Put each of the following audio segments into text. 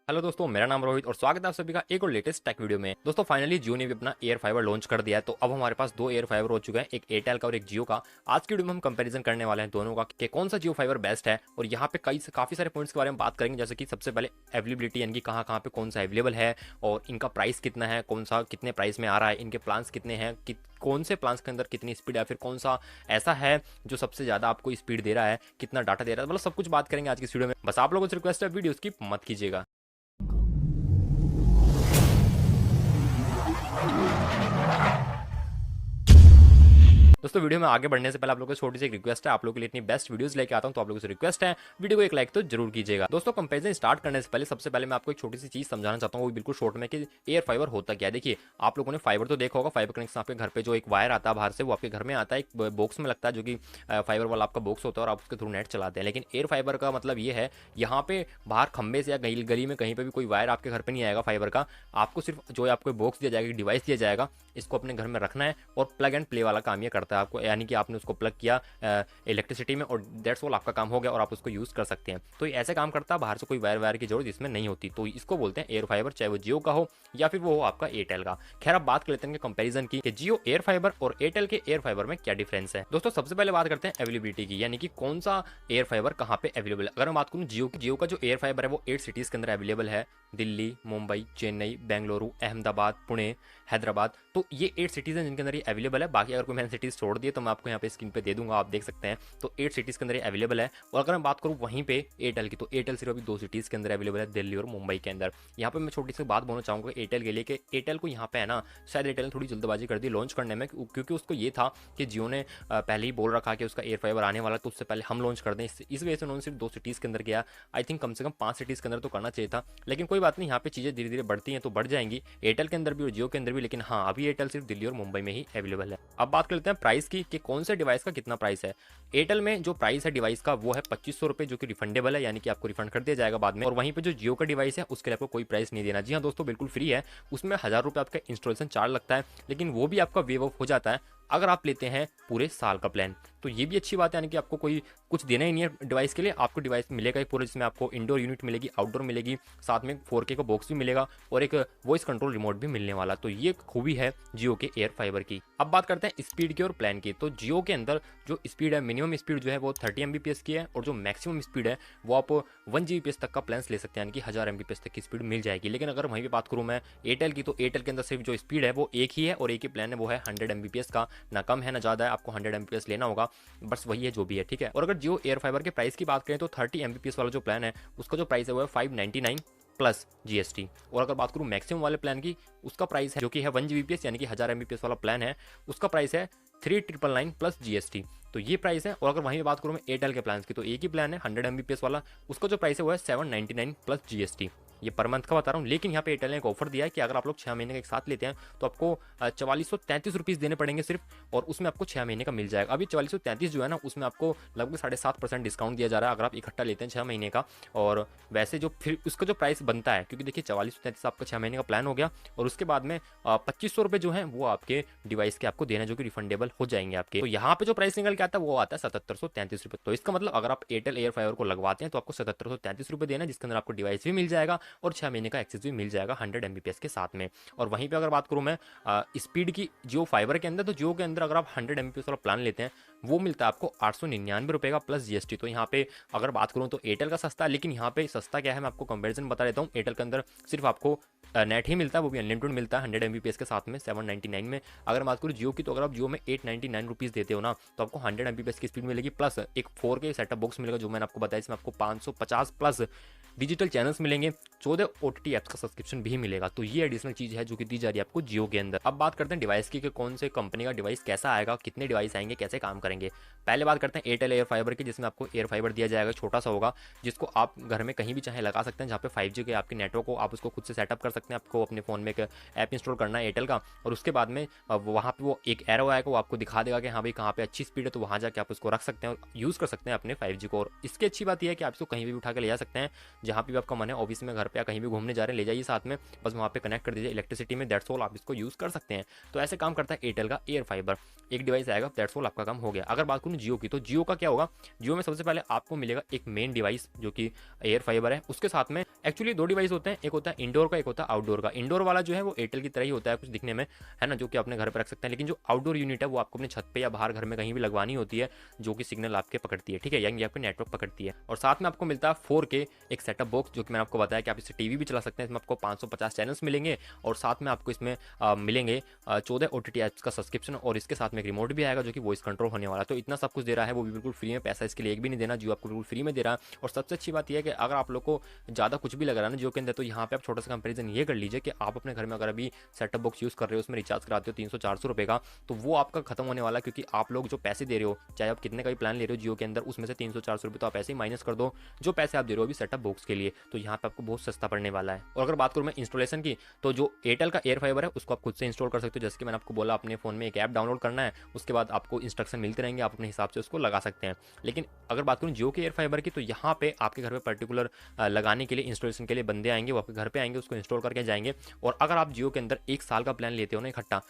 Hello दोस्तों, मेरा नाम रोहित और स्वागत है आप सभी का एक और लेटेस्ट टेक वीडियो में। दोस्तों फाइनली जियो ने भी अपना एयर फाइबर लॉन्च कर दिया है, तो अब हमारे पास दो एयर फाइबर हो चुके हैं, एक एयरटेल का और एक जियो का। आज की वीडियो में हम कंपैरिजन करने वाले हैं दोनों का कि कौन सा जियो फाइबर बेस्ट है, और यहाँ पे काफी सारे पॉइंट्स के बारे में बात करेंगे। जैसे कि सबसे पहले अवेलेबिलिटी, यानी कि कहाँ कहाँ पे कौन सा अवेलेबल है और इनका प्राइस कितना है, कौन सा कितने प्राइस में आ रहा है, इनके प्लान्स कितने हैं, कौन से प्लान्स के अंदर कितनी स्पीड है, फिर कौन सा ऐसा है जो सबसे ज्यादा आपको स्पीड दे रहा है, कितना डाटा दे रहा है, मतलब सब कुछ बात करेंगे आज की इस वीडियो में। बस आप लोगों से रिक्वेस्ट है, वीडियो स्किप मत कीजिएगा। दोस्तों वीडियो में आगे बढ़ने से पहले आप लोगों को छोटी सी एक रिक्वेस्ट है, आप लोगों के लिए इतनी बेस्ट वीडियोस लेके आता हूं, तो आप लोगों से रिक्वेस्ट है वीडियो को एक लाइक तो जरूर कीजिएगा। दोस्तों कंपैरिजन स्टार्ट करने से पहले सबसे पहले मैं आपको एक छोटी सी चीज समझाना चाहता हूँ, वो बिल्कुल शॉर्ट में, कि एयर फाइबर होता क्या है। देखिए, आप लोगों ने फाइबर तो देखा होगा, फाइबर कनेक्शन आपके घर पे जो एक वायर आता है बाहर से, वो आपके घर में आता है, एक बॉक्स में लगता है, जो कि फाइबर वाला आपका बॉक्स होता है, और आप उसके थ्रू नेट चलाते हैं। लेकिन एयर फाइबर का मतलब ये है, यहाँ पे बाहर खंबे से या गली में कहीं पे भी कोई वायर आपके घर पे नहीं आएगा फाइबर का। आपको सिर्फ जो आपको बॉक्स दिया जाएगा, डिवाइस दिया जाएगा, इसको अपने घर में रखना है, और प्लग एंड प्ले वाला काम ये करता है आपको, यानी कि आपने उसको प्लग किया इलेक्ट्रिसिटी में, और दैट्स ऑल, आपका काम हो गया और आप उसको यूज कर सकते हैं। तो ये ऐसे काम करता है, बाहर से कोई वायर की जरूरत इसमें नहीं होती। तो इसको बोलते हैं एयर फाइबर, चाहे वो जियो का हो या फिर वो हो आपका एयरटेल का। खैर, अब बात कर लेते हैं कंपैरिजन की, कि जियो एयर फाइबर और एयरटेल के एयर फाइबर में क्या डिफरेंस है। दोस्तों सबसे पहले बात करते हैं अवेलेबिलिटी की, यानी कि कौन सा एयर फाइबर कहाँ पे अवेलेबल है। अगर मैं बात करूँ जियो का जो एयर फाइबर है, वो 8 सिटीज के अंदर अवेलेबल है। दिल्ली, मुंबई, चेन्नई, बेंगलुरु, अहमदाबाद, पुणे, हैदराबाद। तो ये 8 सिटीज हैं जिनके अंदर ये अवेलेबल है। बाकी अगर कोई मैंने सिटीज छोड़ दिए तो मैं आपको यहाँ पे स्क्रीन पे दे दूंगा, आप देख सकते हैं। तो 8 सिटीज के अंदर ये अवेलेबल है। और अगर मैं बात करूँ वहीं पे एयरटेल की, तो एयरटेल सिर्फ अभी 2 सिटीज के अंदर अवेलेबल है, दिल्ली और मुंबई के अंदर। यहाँ पे मैं छोटी सी बात बोलना चाहूंगा एयरटेल के लिए, कि एयरटेल को यहाँ पे है ना, शायद एयरटेल ने थोड़ी जल्दबाजी कर दी लॉन्च करने में, क्योंकि उसको ये था कि जियो ने पहले ही बोल रखा कि उसका एयर फाइबर आने वाला, तो उससे पहले हम लॉन्च कर दें। इस वजह से उन्होंने सिर्फ 2 सिटीज के अंदर किया। आई थिंक कम से कम 5 सिटीज के अंदर तो करना चाहिए था, लेकिन कोई बात नहीं, यहाँ पे चीजें धीरे धीरे बढ़ती हैं तो बढ़ जाएंगी, एयरटेल के अंदर भी और जियो के अंदर भी। लेकिन हाँ, अभी एयरटेल सिर्फ दिल्ली और मुंबई में ही अवेलेबल है। अब बात कर लेते हैं प्राइस की, कि कौन से डिवाइस का कितना प्राइस है। एयरटेल में जो प्राइस है डिवाइस का, वो है 2500 रुपए, जो कि रिफंडेबल है, यानी कि आपको रिफंड कर दिया जाएगा बाद में। और वहीं पे जो जियो का डिवाइस है, उसके लिए आपको कोई प्राइस नहीं देना। जी हाँ दोस्तों, बिल्कुल फ्री है। उसमें 1000 रुपये आपका इंस्टॉलेशन चार्ज लगता है, लेकिन वो भी आपका वेव ऑफ हो जाता है अगर आप लेते हैं पूरे साल का प्लान। तो ये भी अच्छी बात है, यानी कि आपको कोई कुछ देना ही नहीं है डिवाइस के लिए, आपको डिवाइस मिलेगा ही पूरा, जिसमें आपको इंडोर यूनिट मिलेगी, आउटडोर मिलेगी, साथ में 4K का बॉक्स भी मिलेगा, और एक वॉइस कंट्रोल रिमोट भी मिलने वाला। तो ये खूबी है जियो के एयर फाइबर की। अब बात करते हैं स्पीड की और प्लान की। तो जियो के अंदर जो स्पीड है, मिनिमम स्पीड जो है वो 30 Mbps की है, और जो मैक्सिमम स्पीड है वो आप 1 Gbps तक का प्लान ले सकते हैं, यानी कि 1000 Mbps तक की स्पीड मिल जाएगी। लेकिन अगर वहीं पर बात करूँ मैं एयरटेल की, तो एयरटेल के अंदर सिर्फ जो स्पीड है वो एक ही है, और एक ही प्लान है, वो है 100 Mbps का। ना कम है ना ज़्यादा है, आपको 100 Mbps लेना होगा, बस वही है जो भी है, ठीक है। और अगर जियो एयर फाइबर के प्राइस की बात करें, तो 30 Mbps वाला जो प्लान है, उसका जो प्राइस है वो है 599 प्लस जीएसटी। और अगर बात करूँ मैक्सिमम वाले प्लान की, उसका प्राइस है, जो कि है 1 Gbps, यानी कि 1000 Mbps वाला प्लान है, उसका प्राइस है 3999 प्लस जीएसटी। तो ये प्राइस है। और अगर वहीं बात करूँ मैं एयरटेल के प्लान की, तो एक ही प्लान है 100 Mbps वाला, उसका जो प्राइस है वो है 799 प्लस जीएसटी। ये पर मंथ का बता रहा हूँ। लेकिन यहाँ पे एयरटेल ने एक ऑफर दिया है कि अगर आप लोग 6 महीने का एक साथ लेते हैं, तो आपको 4433 देने पड़ेंगे सिर्फ, और उसमें आपको 6 महीने का मिल जाएगा। अभी 4433 जो है ना, उसमें आपको लगभग 7.5% डिस्काउंट दिया जा रहा है अगर आप इकट्ठा लेते हैं 6 महीने का। और वैसे जो फिर उसका जो प्राइस बनता है, क्योंकि देखिए 4433 आपका 6 महीने का प्लान हो गया, और उसके बाद में 2500 रुपये जो है वो आपके डिवाइस के आपको देना, जो कि रिफंडेबल हो जाएंगे आपके। तो यहाँ पे जो प्राइस निकल के आता है वो आता है 7733 रुपये। तो इसका मतलब अगर आप एयरटेल एयर फाइबर को लगवाते हैं, तो आपको 7733 रुपये देना, जिसके अंदर आपको डिवाइस भी मिल जाएगा और 6 महीने का एक्सेस भी मिल जाएगा 100 Mbps के साथ में। और वहीं पे अगर बात करूं मैं स्पीड की जियो फाइबर के अंदर, तो जियो के अंदर अगर आप 100 Mbps वाला प्लान लेते हैं, वो मिलता है आपको 899 रुपये का प्लस जीएसटी। तो यहाँ पे अगर बात करूँ तो एयरटेल का सस्ता है, लेकिन यहाँ पे सस्ता क्या है मैं आपको कंपेरिजन बता देता हूँ। एयरटेल के अंदर सिर्फ आपको नेट ही मिलता है, वो भी अनलिमिटेड मिलता है 100 Mbps के साथ में 799 में। अगर बात करूँ जियो की, तो अगर आप जियो में 899 रुपीज़ देते हो ना, तो आपको 100 Mbps की स्पीड मिलेगी, प्लस एक 4K सेटअप बॉक्स मिलेगा, जो मैंने आपको बताया, इसमें आपको 550 प्लस डिजिटल चैनल्स मिलेंगे, 14 ओटीटी ऐप्स का सब्सक्रिप्शन भी मिलेगा। तो ये एडिशनल चीज़ है जो कि दी जा रही है आपको जियो के अंदर। अब बात करते हैं डिवाइस की, कि कौन से कंपनी का डिवाइस कैसा आएगा, कितने डिवाइस आएंगे, कैसे काम करेंगे। पहले बात करते हैं एयरटेल एयर फाइबर की, जिसमें आपको एयर फाइबर दिया जाएगा, छोटा सा होगा, जिसको आप घर में कहीं भी चाहे लगा सकते हैं, जहाँ पे 5G के आपके नेटवर्क को आप उसको खुद से सेटअप कर सकते सकते हैं। आपको अपने फ़ोन में एक ऐप इंस्टॉल करना है एयरटेल का, और उसके बाद में वहाँ पे वो एक एरो आएगा, वो आपको दिखा देगा कि हाँ भाई कहाँ पे अच्छी स्पीड है, तो वहाँ जाके आप उसको रख सकते हैं और यूज़ कर सकते हैं अपने 5G को। और इसकी अच्छी बात यह है कि आप इसको कहीं भी उठा के ले जा सकते हैं, जहाँ पे भी आपका मन है, ऑफिस में, घर पे, या कहीं भी घूमने जा रहे हैं, ले जाइए साथ में, बस वहाँ पे कनेक्ट कर दीजिए इलेक्ट्रिसिटी में, दैट्स ऑल, आप इसको यूज़ कर सकते हैं। तो ऐसे काम करता है एयरटेल का एयर फाइबर। एक डिवाइस आएगा, दैट्स ऑल, आपका काम हो गया। अगर बात करूँ जियो की, तो जियो का क्या होगा, जियो में सबसे पहले आपको मिलेगा एक मेन डिवाइस जो कि एयर फाइबर है। उसके साथ में एक्चुअली दो डिवाइस होते हैं, एक होता है इंडोर का, एक होता है आउटडोर का। इंडोर वाला जो है वो एयरटेल की तरह ही होता है कुछ दिखने में, है ना, जो कि अपने घर पर रख सकते हैं। लेकिन जो आउटडोर यूनिट है वो आपको अपने छत पे या बाहर घर में कहीं भी लगवानी होती है, जो कि सिग्नल आपके पकड़ती है, ठीक है, यानी आपके नेटवर्क पकड़ती है। और साथ में आपको मिलता है 4K एक सेटअप बॉक्स, जो कि मैंने आपको बताया कि आप इससे टीवी भी चला सकते हैं। इसमें आपको 550 चैनल्स मिलेंगे, और साथ में आपको इसमें मिलेंगे 14 OTT ऐप्स का सब्सक्रिप्शन, और इसके साथ में एक रिमोट भी आएगा जो कि वॉइस कंट्रोल होने वाला है। तो इतना सब कुछ दे रहा है, वो भी बिल्कुल फ्री में, पैसा इसके लिए एक भी नहीं देना, जियो आपको बिल्कुल फ्री में दे रहा है। और सबसे अच्छी बात यह है कि अगर आप लोग को ज़्यादा कुछ भी लग रहा है ना जियो के अंदर, तो यहाँ पे आप छोटा सा कंपेरिजन ये कर लीजिए कि आप अपने घर में अगर अभी सेटअप बॉक्स यूज़ कर रहे हो, उसमें रिचार्ज कराते हो 300-400 रुपये का, तो वो आपका खत्म होने वाला है, क्योंकि आप लोग जो पैसे दे रहे हो, चाहे आप कितने का भी प्लान ले रहे हो जियो के अंदर, उसमें से 300-400 रुपये तो आप ऐसे ही माइनस कर दो जो पैसे आप दे रहे हो अभी सेटअप बॉक्स के लिए, तो यहाँ पे आपको बहुत सस्ता पड़ने वाला है। और अगर बात करूँ मैं इंस्टॉलेशन की, तो जो एयरटेल का एयर फाइबर है उसको आप खुद से इंस्टॉल कर सकते हो। जैसे कि मैंने आपको बोला, अपने फोन में एक ऐप डाउनलोड करना है, उसके बाद आपको इंस्ट्रक्शन मिलते रहेंगे, आप अपने हिसाब से उसको लगा सकते हैं। लेकिन अगर बात करूँ जियो के एयर फाइबर की, तो यहाँ पे आपके घर पे पर्टिकुलर लगाने के लिए, इंस्टॉलेशन के लिए बंदे आएंगे, वो आपके घर पे आएंगे, उसको इंस्टॉल करके जाएंगे। और अगर आप जियो के अंदर 1 साल का प्लान लेते हो ना इकट्ठा,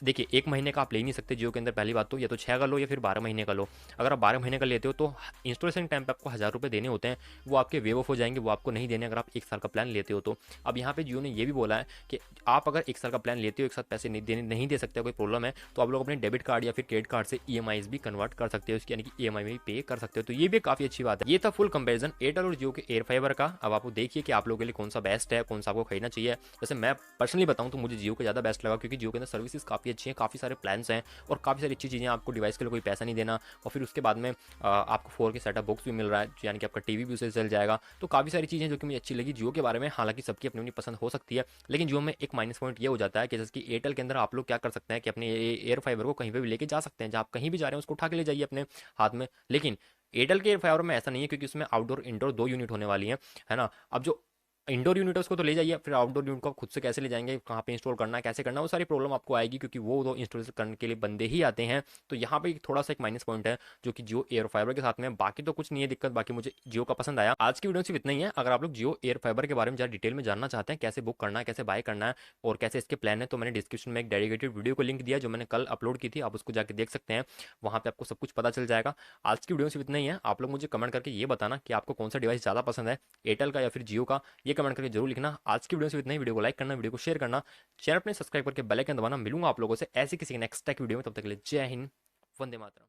देखिए 1 महीने का आप ले नहीं सकते जियो के अंदर, पहली बात तो, या तो 6 का लो या फिर 12 महीने का लो। अगर आप 12 महीने का लेते हो तो इंस्टॉलेशन टाइम पे आपको 1000 रुपये देने होते हैं, वो आपके वेव ऑफ हो जाएंगे, वो आपको नहीं देने अगर आप 1 साल का प्लान लेते हो तो। अब यहाँ पे जियो ने ये भी बोला है कि आप अगर 1 साल का प्लान लेते हो, एक साथ पैसे नहीं दे सकते, कोई प्रॉब्लम है, तो आप लोग अपने डेबिट कार्ड या फिर क्रेडिट कार्ड से EMIs भी कन्वर्ट कर सकते हो, यानी कि EMI में भी पे कर सकते हो। तो ये भी काफ़ी अच्छी बात है। ये था फुल कंपेरिजन एयरटेल और जियो के एयर फाइबर का। अब आपको देखिए कि आप लोगों के लिए कौन सा बेस्ट है, कौन सा आपको खरीदना चाहिए। वैसे मैं पर्सनली बताऊं तो मुझे जियो का ज़्यादा बेस्ट लगा, क्योंकि जियो के अंदर सर्विसेज काफ़ी अच्छी हैं, काफ़ी सारे प्लान्स हैं, और काफ़ी सारी अच्छी चीज़ें, आपको डिवाइस के लिए कोई पैसा नहीं देना, और फिर उसके बाद में आपको 4K सेटअप बॉक्स भी मिल रहा है, यानी कि आपका टीवी भी उससे चल जाएगा। तो काफ़ी सारी चीज़ें जो कि मुझे अच्छी लगी जियो के बारे में। हालांकि सबकी अपनी अपनी पसंद हो सकती है, लेकिन जियो में एक माइनस पॉइंट ये हो जाता है कि जैसे कि एयरटेल के अंदर आप लोग क्या कर सकते हैं कि अपने एयर फाइबर को कहीं पर भी लेके जा सकते हैं, जहाँ आप कहीं भी जा रहे हैं उसको उठा के ले जाइए अपने हाथ में। लेकिन एयरटेल के एयर फाइबर में ऐसा नहीं है, क्योंकि उसमें आउटडोर इंडोर दो यूनिट होने वाली है ना। अब जो इंडोर यूनिट है उसको तो ले जाइए, फिर आउटडोर यूनिट को आप खुद से कैसे ले जाएंगे, कहाँ पे इंस्टॉल करना है, कैसे करना है, वो सारी प्रॉब्लम आपको आएगी, क्योंकि वो तो इंस्टॉल करने के लिए बंदे ही आते हैं। तो यहाँ पे थोड़ा सा एक माइनस पॉइंट है जो कि जियो एयर फाइबर के साथ में। बाकी तो कुछ नहीं है दिक्कत, बाकी मुझे जियो का पसंद आया। आज की वीडियो सिर्फ इतना ही है। अगर आप लोग जियो एयर फाइबर के बारे में ज़्यादा डिटेल में जानना चाहते हैं, कैसे बुक करना है, कैसे बाय करना है, और कैसे इसके प्लान है, तो मैंने डिस्क्रिप्शन में एक डेडिकेटेड वीडियो को लिंक दिया जो मैंने कल अपलोड की थी, आप उसको जाकर देख सकते हैं, वहाँ पे आपको सब कुछ पता चल जाएगा। आज की वीडियो सिर्फ इतना ही है। आप लोग मुझे कमेंट करके ये बताना कि आपको कौन सा डिवाइस ज़्यादा पसंद है, एयरटेल का या फिर जियो का, ये कमेंट करके जरूर लिखना। आज की वीडियो से इतना ही। वीडियो को लाइक करना, वीडियो को शेयर करना, चैनल अपने सब्सक्राइब करके बेल आइकन दबाना। मिलूंगा आप लोगों से ऐसी किसी नेक्स्ट टेक वीडियो में, तब तक के लिए जय हिंद, वंदे मातरम।